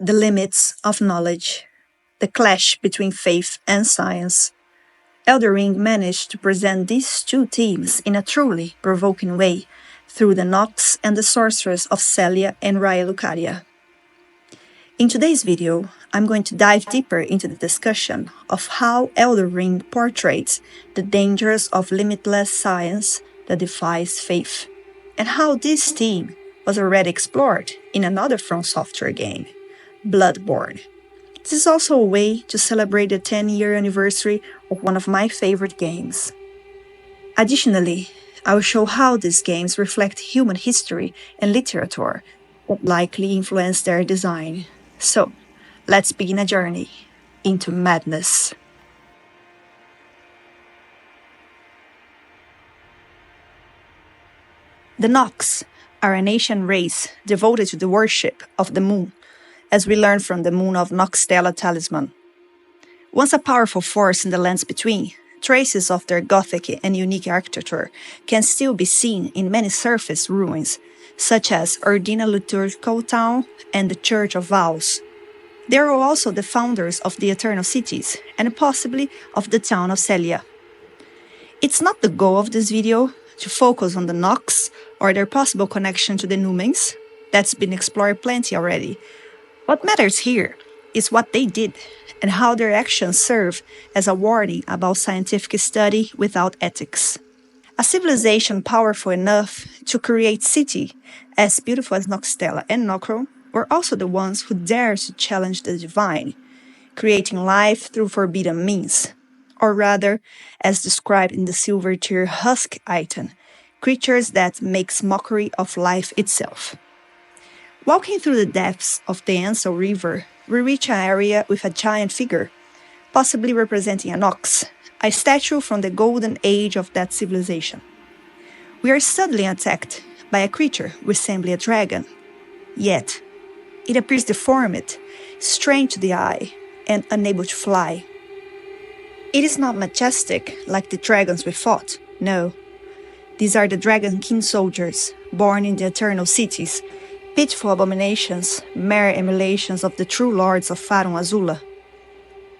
The limits of knowledge, the clash between faith and science. Elden Ring managed to present these two themes in a truly provoking way through the Nox and the sorcerers of Celia and Raya Lucaria. In today's video, I'm going to dive deeper into the discussion of how Elden Ring portrays the dangers of limitless science that defies faith, and how this theme was already explored in another From Software game, Bloodborne. This is also a way to celebrate the 10-year anniversary of one of my favorite games. Additionally, I will show how these games reflect human history and literature that likely influenced their design. So, let's begin a journey into madness. The Nox are an ancient race devoted to the worship of the moon, as we learn from the Moon of Noxtella talisman. Once a powerful force in the lands between, traces of their Gothic and unique architecture can still be seen in many surface ruins, such as Urdina Liturgical Town and the Church of Vows. They are also the founders of the Eternal Cities, and possibly of the town of Celia. It's not the goal of this video to focus on the Nox or their possible connection to the Numens. That's been explored plenty already. What matters here is what they did and how their actions serve as a warning about scientific study without ethics. A civilization powerful enough to create city as beautiful as Noxtella and Nokron were also the ones who dared to challenge the divine, creating life through forbidden means, or rather, as described in the Silver Tier Husk item, creatures that makes mockery of life itself. Walking through the depths of the Ansel River, we reach an area with a giant figure, possibly representing a Nox, a statue from the golden age of that civilization. We are suddenly attacked by a creature resembling a dragon, yet it appears deformed, strange to the eye, and unable to fly. It is not majestic like the dragons we fought, no. These are the Dragon King soldiers, born in the Eternal Cities, pitiful abominations, mere emulations of the true lords of Farum Azula.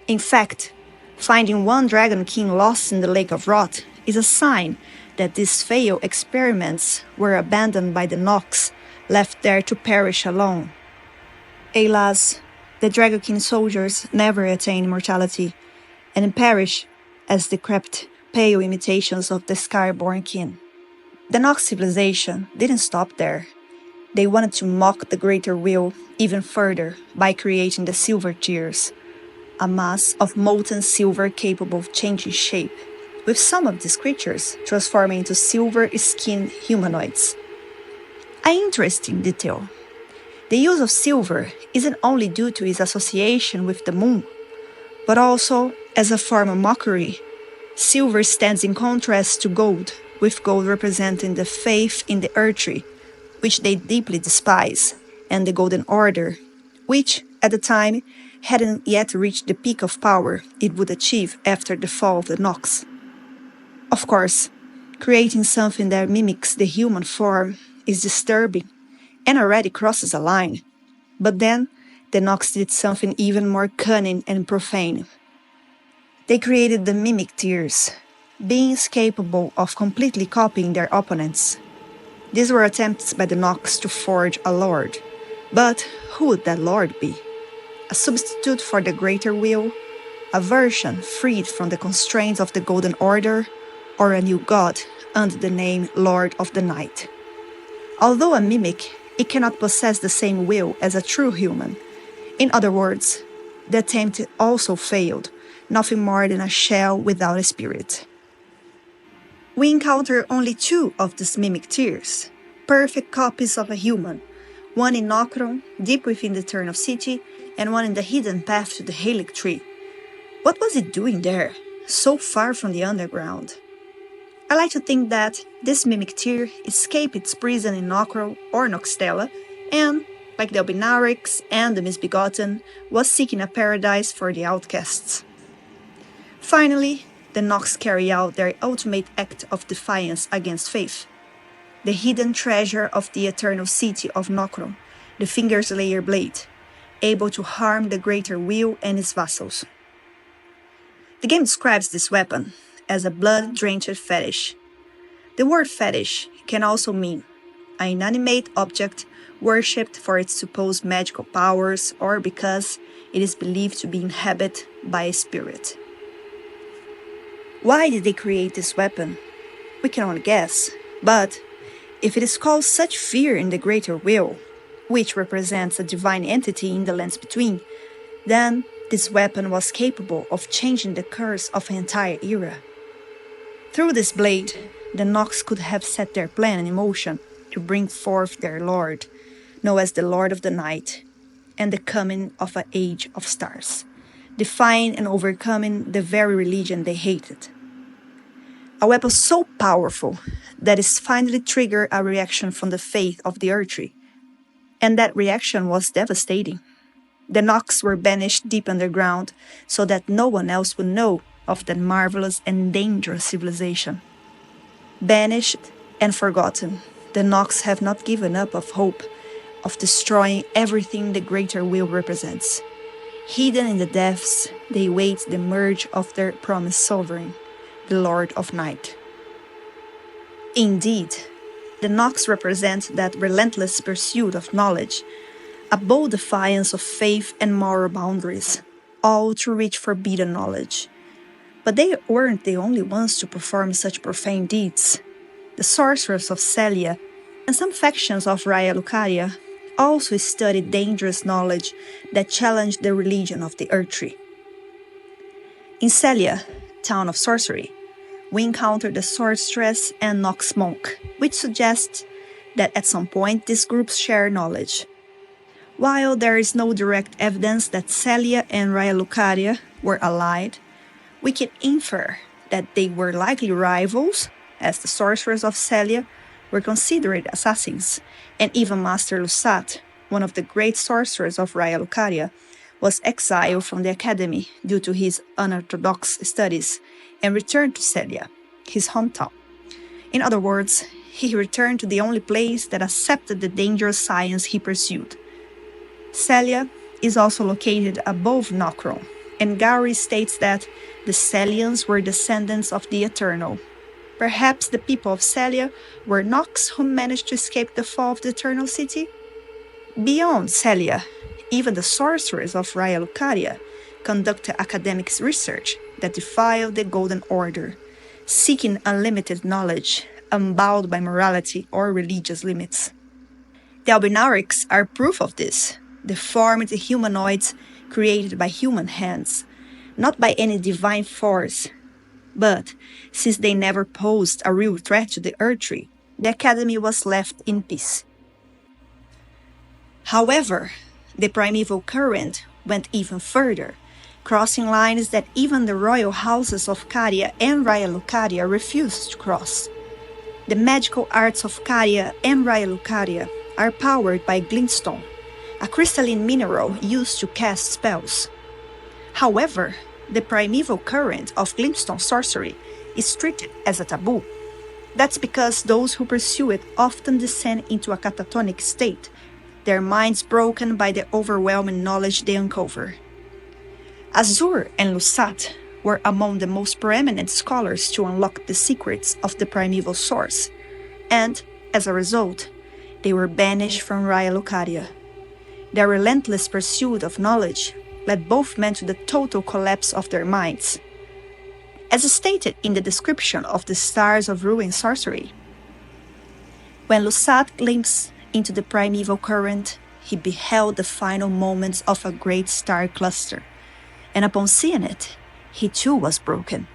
In fact, finding one Dragon King lost in the Lake of Rot is a sign that these failed experiments were abandoned by the Nox, left there to perish alone. Alas, the Dragon King soldiers never attain immortality, and perish as decrepit, pale imitations of the Skyborn King. The Nox civilization didn't stop there. They wanted to mock the Greater Will even further by creating the Silver Tears, a mass of molten silver capable of changing shape, with some of these creatures transforming into silver-skinned humanoids. An interesting detail. The use of silver isn't only due to its association with the moon, but also as a form of mockery. Silver stands in contrast to gold, with gold representing the faith in the earth tree, which they deeply despise, and the Golden Order, which, at the time, hadn't yet reached the peak of power it would achieve after the fall of the Nox. Of course, creating something that mimics the human form is disturbing and already crosses a line. But then, the Nox did something even more cunning and profane. They created the Mimic Tears, beings capable of completely copying their opponents. These were attempts by the Nox to forge a lord. But who would that lord be? A substitute for the Greater Will? A version freed from the constraints of the Golden Order? Or a new god under the name Lord of the Night? Although a mimic, it cannot possess the same will as a true human. In other words, the attempt also failed, nothing more than a shell without a spirit. We encounter only two of these Mimic Tears, perfect copies of a human, one in Nokron, deep within the Eternal City, and one in the hidden path to the Halic Tree. What was it doing there, so far from the underground? I like to think that this Mimic Tear escaped its prison in Nokron or Noxtella, and, like the Albinarix and the Misbegotten, was seeking a paradise for the outcasts. Finally, the Nox carry out their ultimate act of defiance against faith. The hidden treasure of the Eternal City of Nokron, the Fingerslayer Blade, able to harm the greater will and its vassals. The game describes this weapon as a blood-drenched fetish. The word fetish can also mean an inanimate object worshipped for its supposed magical powers or because it is believed to be inhabited by a spirit. Why did they create this weapon? We can only guess, but if it is called such fear in the greater will, which represents a divine entity in the lands between, then this weapon was capable of changing the course of an entire era. Through this blade, the Nox could have set their plan in motion to bring forth their Lord, known as the Lord of the Night, and the coming of an age of stars, defying and overcoming the very religion they hated. A weapon so powerful that it finally triggered a reaction from the faith of the Earthry, and that reaction was devastating. The Nox were banished deep underground so that no one else would know of that marvelous and dangerous civilization. Banished and forgotten, the Nox have not given up of hope of destroying everything the greater will represents. Hidden in the depths, they wait the merge of their promised sovereign, the Lord of Night. Indeed, the Nox represent that relentless pursuit of knowledge, a bold defiance of faith and moral boundaries, all to reach forbidden knowledge. But they weren't the only ones to perform such profane deeds. The sorcerers of Celia and some factions of Raya Lucaria also studied dangerous knowledge that challenged the religion of the Earthry. In Celia, town of sorcery, we encounter the sorceress and Nox monk, which suggests that at some point these groups share knowledge. While there is no direct evidence that Celia and Raya Lucaria were allied, we can infer that they were likely rivals, as the sorcerers of Celia were considered assassins, and even Master Lusat, one of the great sorcerers of Raya Lucaria, was exiled from the academy due to his unorthodox studies and returned to Celia, his hometown. In other words, he returned to the only place that accepted the dangerous science he pursued. Celia is also located above Nokron, and Gowry states that the Celians were descendants of the Eternal. Perhaps the people of Celia were Nox who managed to escape the fall of the Eternal City? Beyond Celia, even the sorcerers of Raya Lucaria conducted academic research that defied the Golden Order, seeking unlimited knowledge, unbound by morality or religious limits. The Albinaurics are proof of this, deformed humanoids created by human hands, not by any divine force. But, since they never posed a real threat to the Earthry, the Academy was left in peace. However, the primeval current went even further, crossing lines that even the royal houses of Caria and Raya Lucaria refused to cross. The magical arts of Caria and Raya Lucaria are powered by glintstone, a crystalline mineral used to cast spells. However, the primeval current of glintstone sorcery is treated as a taboo. That's because those who pursue it often descend into a catatonic state, their minds broken by the overwhelming knowledge they uncover. Azur and Lusat were among the most preeminent scholars to unlock the secrets of the primeval source, and, as a result, they were banished from Raya Lucaria. Their relentless pursuit of knowledge led both men to the total collapse of their minds. As stated in the description of the Stars of Ruin sorcery, when Lusat glimpsed into the primeval current, he beheld the final moments of a great star cluster, and upon seeing it, he too was broken.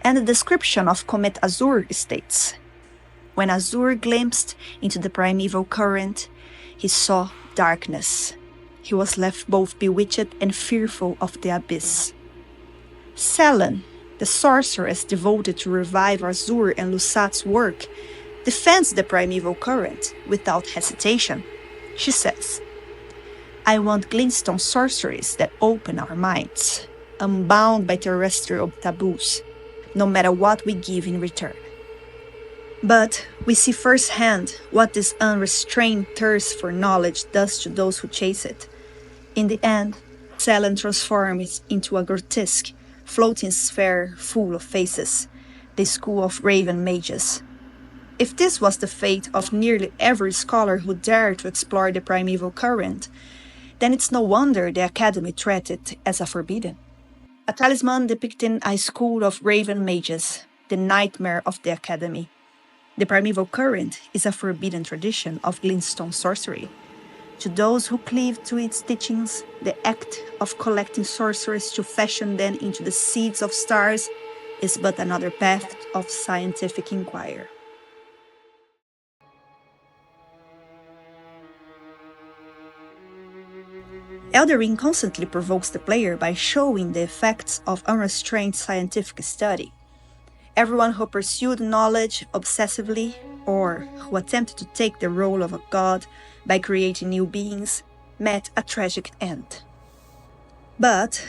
And the description of Comet Azur states, when Azur glimpsed into the primeval current, he saw darkness. He was left both bewitched and fearful of the abyss. Selen, the sorceress devoted to revive Azur and Lusat's work, defends the primeval current without hesitation. She says, I want glintstone sorceries that open our minds, unbound by terrestrial taboos, no matter what we give in return. But we see firsthand what this unrestrained thirst for knowledge does to those who chase it. In the end, Selen transforms into a grotesque, floating sphere full of faces, the school of raven mages. If this was the fate of nearly every scholar who dared to explore the primeval current, then it's no wonder the Academy treated it as a forbidden. A talisman depicting a school of raven mages, the nightmare of the Academy. The primeval current is a forbidden tradition of glintstone sorcery. To those who cleave to its teachings, the act of collecting sorcerers to fashion them into the seeds of stars is but another path of scientific inquiry. Elden Ring constantly provokes the player by showing the effects of unrestrained scientific study. Everyone who pursued knowledge obsessively, or who attempted to take the role of a god by creating new beings, met a tragic end. But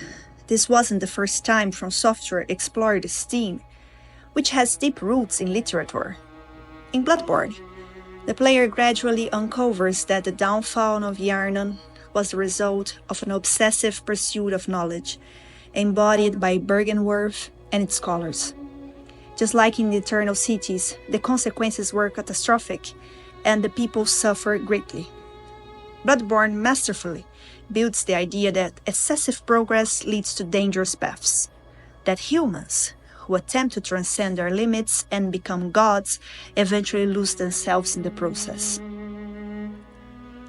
this wasn't the first time From Software explored this theme, which has deep roots in literature. In Bloodborne, the player gradually uncovers that the downfall of Yarnan was the result of an obsessive pursuit of knowledge, embodied by Byrgenwerth and its scholars. Just like in the Eternal Cities, the consequences were catastrophic, and the people suffered greatly. Bloodborne masterfully builds the idea that excessive progress leads to dangerous paths, that humans, who attempt to transcend their limits and become gods, eventually lose themselves in the process.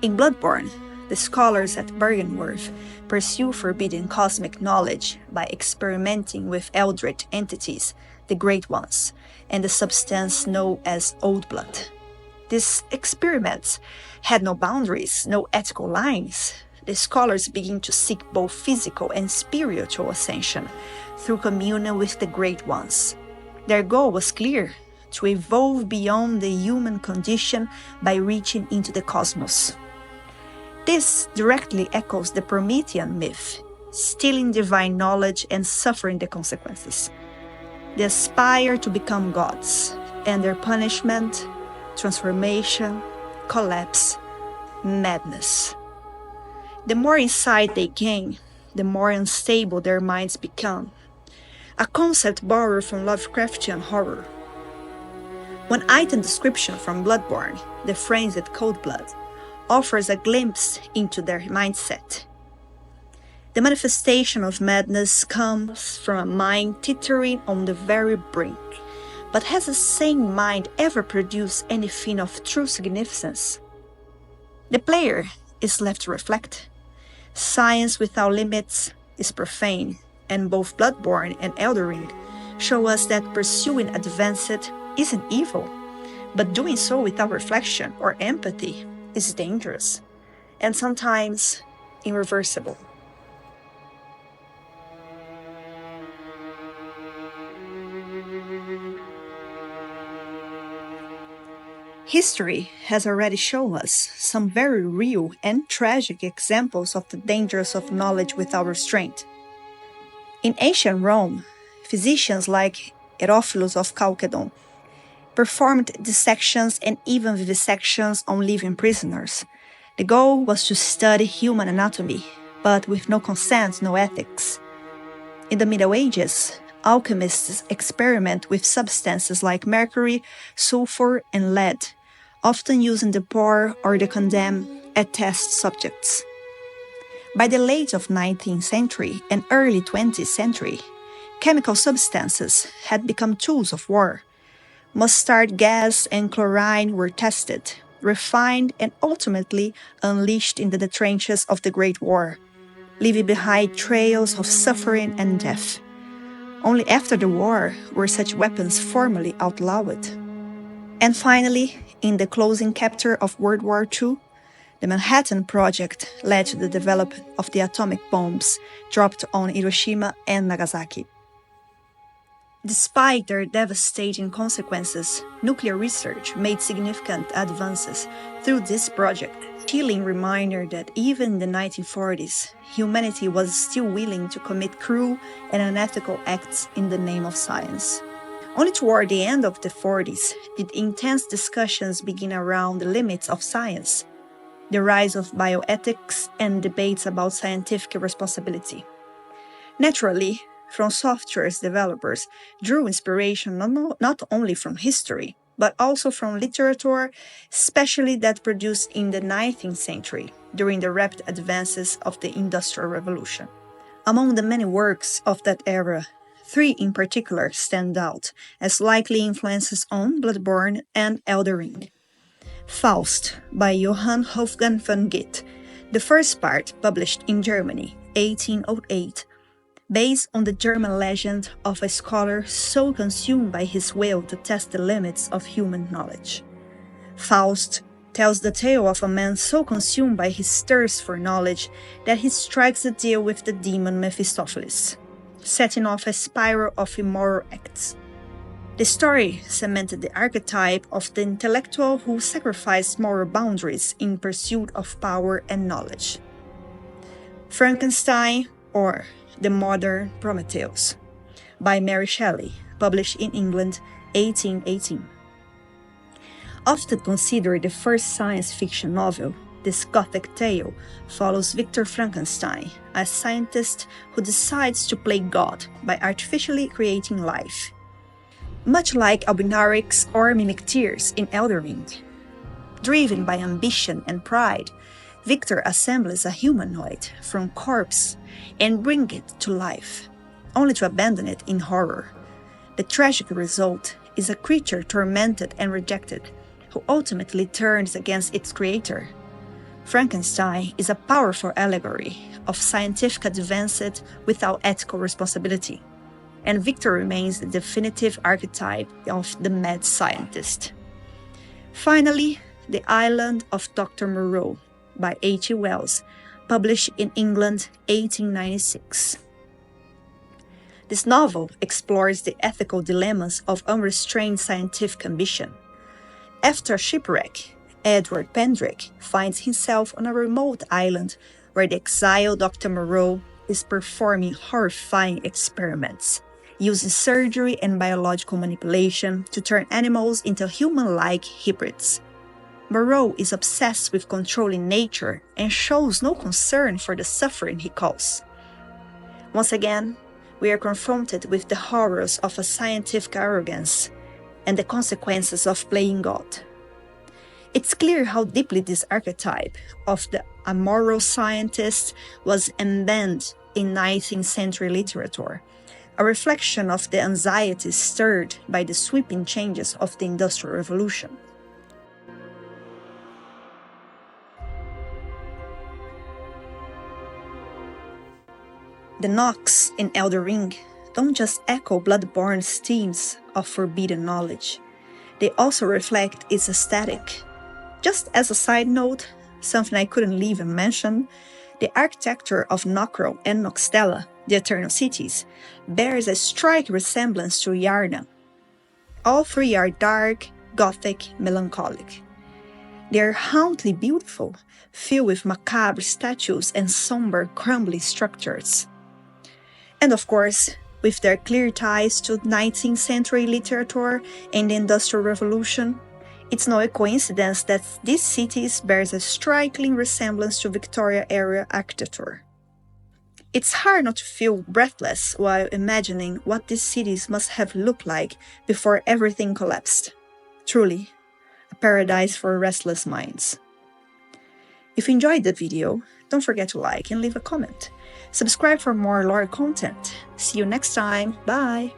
In Bloodborne, the scholars at Byrgenwerth pursue forbidden cosmic knowledge by experimenting with eldritch entities, the Great Ones, and the substance known as Old Blood. These experiments had no boundaries, no ethical lines. The scholars begin to seek both physical and spiritual ascension through communion with the Great Ones. Their goal was clear: to evolve beyond the human condition by reaching into the cosmos. This directly echoes the Promethean myth, stealing divine knowledge and suffering the consequences. They aspire to become gods, and their punishment, transformation, collapse, madness. The more insight they gain, the more unstable their minds become. A concept borrowed from Lovecraftian horror. One item description from Bloodborne, the phrase at Cold Blood, offers a glimpse into their mindset. The manifestation of madness comes from a mind teetering on the very brink. But has a sane mind ever produced anything of true significance? The player is left to reflect. Science without limits is profane, and both Bloodborne and Elden Ring show us that pursuing advanced isn't evil, but doing so without reflection or empathy is dangerous, and sometimes irreversible. History has already shown us some very real and tragic examples of the dangers of knowledge without restraint. In ancient Rome, physicians like Herophilus of Chalcedon performed dissections and even vivisections on living prisoners. The goal was to study human anatomy, but with no consent, no ethics. In the Middle Ages, alchemists experiment with substances like mercury, sulfur, and lead, often using the poor or the condemned as test subjects. By the late of 19th century and early 20th century, chemical substances had become tools of war. Mustard gas and chlorine were tested, refined, and ultimately unleashed into the trenches of the Great War, leaving behind trails of suffering and death. Only after the war were such weapons formally outlawed. And finally, in the closing chapter of World War II, the Manhattan Project led to the development of the atomic bombs dropped on Hiroshima and Nagasaki. Despite their devastating consequences, nuclear research made significant advances through this project, a chilling reminder that even in the 1940s, humanity was still willing to commit cruel and unethical acts in the name of science. Only toward the end of the 40s did intense discussions begin around the limits of science. the rise of bioethics, and debates about scientific responsibility. Naturally, From Software's developers drew inspiration not only from history, but also from literature, especially that produced in the 19th century, during the rapid advances of the Industrial Revolution. Among the many works of that era, 3 in particular stand out as likely influences on Bloodborne and Elden Ring. Faust by Johann Wolfgang von Goethe, the first part published in Germany, 1808, based on the German legend of a scholar so consumed by his will to test the limits of human knowledge. Faust tells the tale of a man so consumed by his thirst for knowledge that he strikes a deal with the demon Mephistopheles, setting off a spiral of immoral acts. The story cemented the archetype of the intellectual who sacrificed moral boundaries in pursuit of power and knowledge. Frankenstein, or The Modern Prometheus, by Mary Shelley, published in England, 1818. Often considered the first science fiction novel, this Gothic tale follows Victor Frankenstein, a scientist who decides to play God by artificially creating life. Much like Albinarix or Mimicteers in Elden Ring. Driven by ambition and pride, Victor assembles a humanoid from corpse and brings it to life, only to abandon it in horror. The tragic result is a creature tormented and rejected, who ultimately turns against its creator. Frankenstein is a powerful allegory of scientific advancement without ethical responsibility, and Victor remains the definitive archetype of the mad scientist. Finally, The Island of Dr. Moreau by H.G. Wells, published in England, 1896. This novel explores the ethical dilemmas of unrestrained scientific ambition. After shipwreck, Edward Pendrick finds himself on a remote island where the exiled Dr. Moreau is performing horrifying experiments, using surgery and biological manipulation to turn animals into human-like hybrids. Moreau is obsessed with controlling nature and shows no concern for the suffering he causes. Once again, we are confronted with the horrors of a scientific arrogance and the consequences of playing God. It's clear how deeply this archetype of the amoral scientist was embedded in 19th century literature, a reflection of the anxiety stirred by the sweeping changes of the Industrial Revolution. The knocks in Elden Ring don't just echo Bloodborne's themes of forbidden knowledge, they also reflect its aesthetic. Just as a side note, something I couldn't leave unmentioned, the architecture of Nokro and Nokstella, the Eternal Cities, bears a striking resemblance to Yarna. All 3 are dark, gothic, melancholic. They are hauntingly beautiful, filled with macabre statues and somber, crumbling structures. And of course, with their clear ties to 19th century literature and the Industrial Revolution, it's no coincidence that these cities bears a striking resemblance to Victoria-era architecture. It's hard not to feel breathless while imagining what these cities must have looked like before everything collapsed. Truly, a paradise for restless minds. If you enjoyed the video, don't forget to like and leave a comment. Subscribe for more lore content. See you next time. Bye!